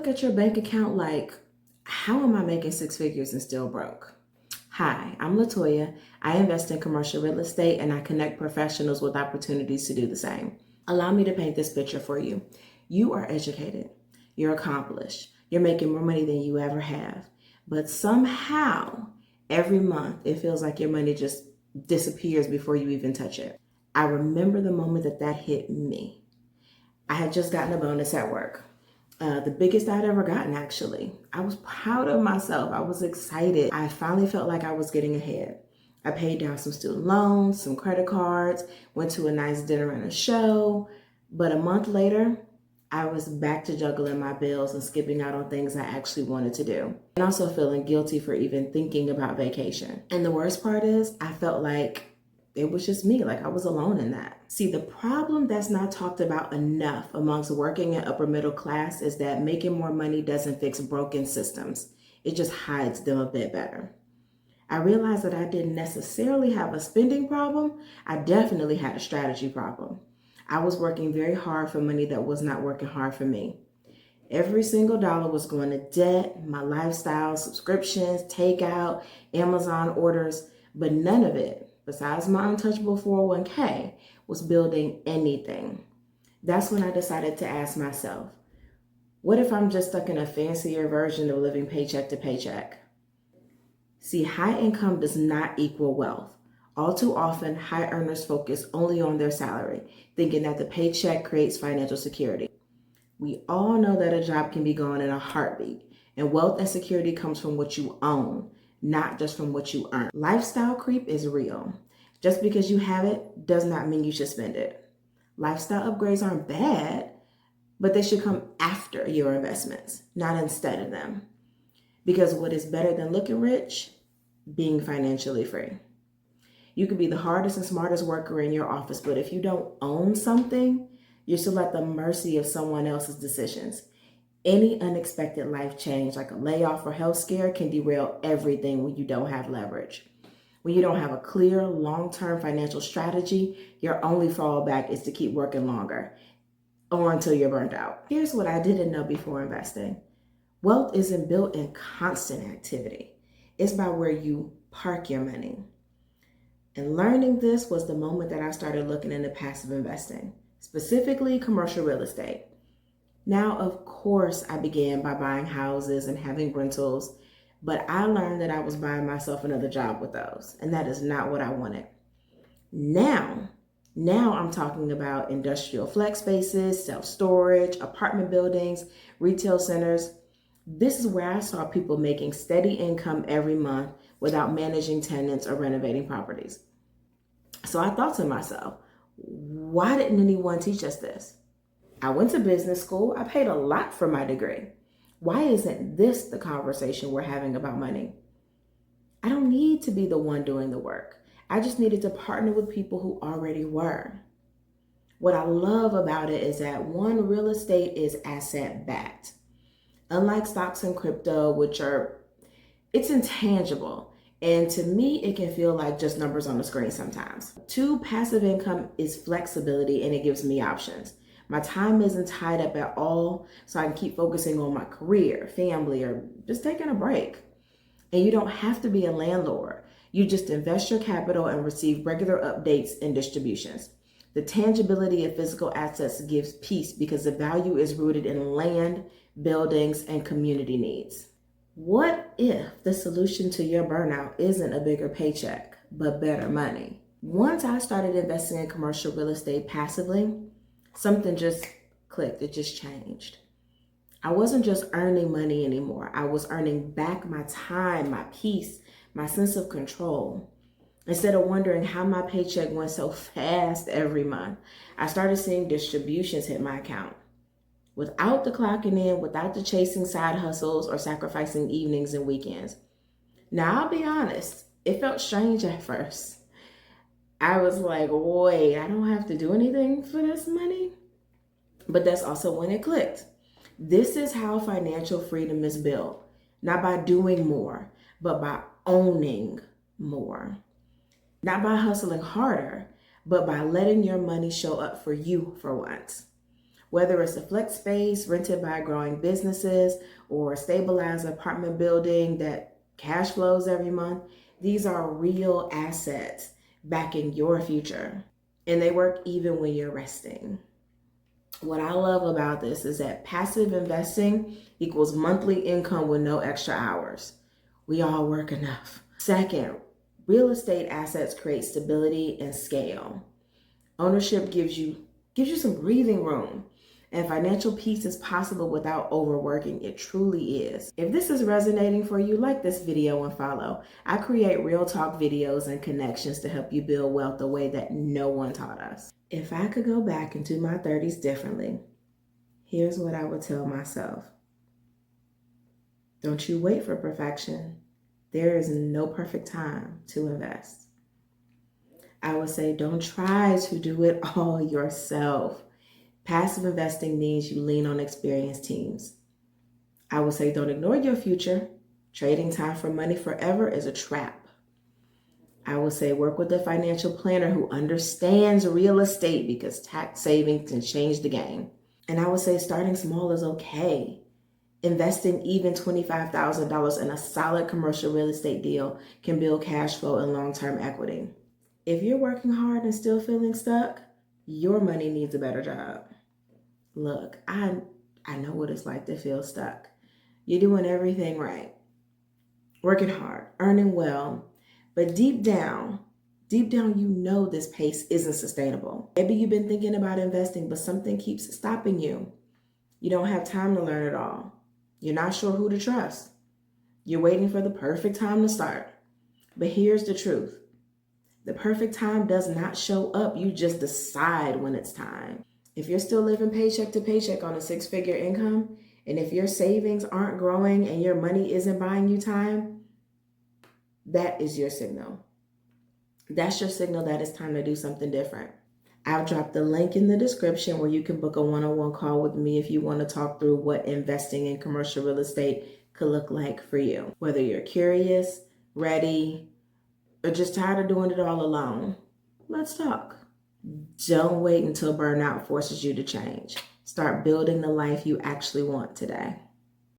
look at your bank account like, how am I making six figures and still broke? Hi, I'm LaToya. I invest in commercial real estate and I connect professionals with opportunities to do the same. Allow me to paint this picture for you. You are educated, you're accomplished, you're making more money than you ever have, but somehow every month it feels like your money just disappears before you even touch it. I remember the moment that hit me. I had just gotten a bonus at work. The biggest I'd ever gotten, actually. I was proud of myself. I was excited. I finally felt like I was getting ahead. I paid down some student loans, some credit cards, went to a nice dinner and a show. But a month later, I was back to juggling my bills and skipping out on things I actually wanted to do. And also feeling guilty for even thinking about vacation. And the worst part is, I felt like it was just me, like I was alone in that. See, the problem that's not talked about enough amongst working and upper middle class is that making more money doesn't fix broken systems. It just hides them a bit better. I realized that I didn't necessarily have a spending problem. I definitely had a strategy problem. I was working very hard for money that was not working hard for me. Every single dollar was going to debt, my lifestyle, subscriptions, takeout, Amazon orders, but none of it, besides my untouchable 401k, was building anything. That's when I decided to ask myself, what if I'm just stuck in a fancier version of living paycheck to paycheck? See, high income does not equal wealth. All too often, high earners focus only on their salary, thinking that the paycheck creates financial security. We all know that a job can be gone in a heartbeat, and wealth and security comes from what you own, not just from what you earn. Lifestyle creep is real. Just because you have it does not mean you should spend it. Lifestyle upgrades aren't bad, but they should come after your investments, not instead of them. Because what is better than looking rich? Being financially free. You could be the hardest and smartest worker in your office, but if you don't own something, you're still at the mercy of someone else's decisions. Any unexpected life change, like a layoff or health scare, can derail everything when you don't have leverage. When you don't have a clear, long-term financial strategy, your only fallback is to keep working longer or until you're burnt out. Here's what I didn't know before investing. Wealth isn't built in constant activity. It's by where you park your money. And learning this was the moment that I started looking into passive investing, specifically commercial real estate. Now, of course, I began by buying houses and having rentals, but I learned that I was buying myself another job with those, and that is not what I wanted. Now I'm talking about industrial flex spaces, self-storage, apartment buildings, retail centers. This is where I saw people making steady income every month without managing tenants or renovating properties. So I thought to myself, why didn't anyone teach us this? I went to business school. I paid a lot for my degree. Why isn't this the conversation we're having about money? I don't need to be the one doing the work. I just needed to partner with people who already were. What I love about it is that one, real estate is asset backed. Unlike stocks and crypto, it's intangible. And to me, it can feel like just numbers on the screen sometimes. Two, passive income is flexibility and it gives me options. My time isn't tied up at all, so I can keep focusing on my career, family, or just taking a break. And you don't have to be a landlord. You just invest your capital and receive regular updates and distributions. The tangibility of physical assets gives peace because the value is rooted in land, buildings, and community needs. What if the solution to your burnout isn't a bigger paycheck, but better money? Once I started investing in commercial real estate passively, something just clicked. It just changed. I wasn't just earning money anymore. I was earning back my time, my peace, my sense of control. Instead of wondering how my paycheck went so fast every month, I started seeing distributions hit my account. Without the clocking in, without the chasing side hustles or sacrificing evenings and weekends. Now, I'll be honest, it felt strange at first. I was like, wait, I don't have to do anything for this money? But that's also when it clicked. This is how financial freedom is built. Not by doing more, but by owning more. Not by hustling harder, but by letting your money show up for you for once. Whether it's a flex space rented by growing businesses or a stabilized apartment building that cash flows every month, these are real assets backing your future. And they work even when you're resting. What I love about this is that passive investing equals monthly income with no extra hours. We all work enough. Second, real estate assets create stability and scale. Ownership gives you some breathing room, and financial peace is possible without overworking. It truly is. If this is resonating for you, like this video and follow. I create real talk videos and connections to help you build wealth the way that no one taught us. If I could go back into my 30s differently, here's what I would tell myself. Don't you wait for perfection. There is no perfect time to invest. I would say don't try to do it all yourself. Passive investing means you lean on experienced teams. I would say don't ignore your future. Trading time for money forever is a trap. I would say work with a financial planner who understands real estate because tax savings can change the game. And I would say starting small is okay. Investing even $25,000 in a solid commercial real estate deal can build cash flow and long-term equity. If you're working hard and still feeling stuck, your money needs a better job. Look, I know what it's like to feel stuck. You're doing everything right, working hard, earning well, but deep down, you know this pace isn't sustainable. Maybe you've been thinking about investing, but something keeps stopping you. You don't have time to learn it all. You're not sure who to trust. You're waiting for the perfect time to start. But here's the truth. The perfect time does not show up. You just decide when it's time. If you're still living paycheck to paycheck on a six-figure income, and if your savings aren't growing and your money isn't buying you time, that is your signal. That's your signal that it's time to do something different. I'll drop the link in the description where you can book a one-on-one call with me if you want to talk through what investing in commercial real estate could look like for you. Whether you're curious, ready, or just tired of doing it all alone, let's talk. Don't wait until burnout forces you to change. Start building the life you actually want today.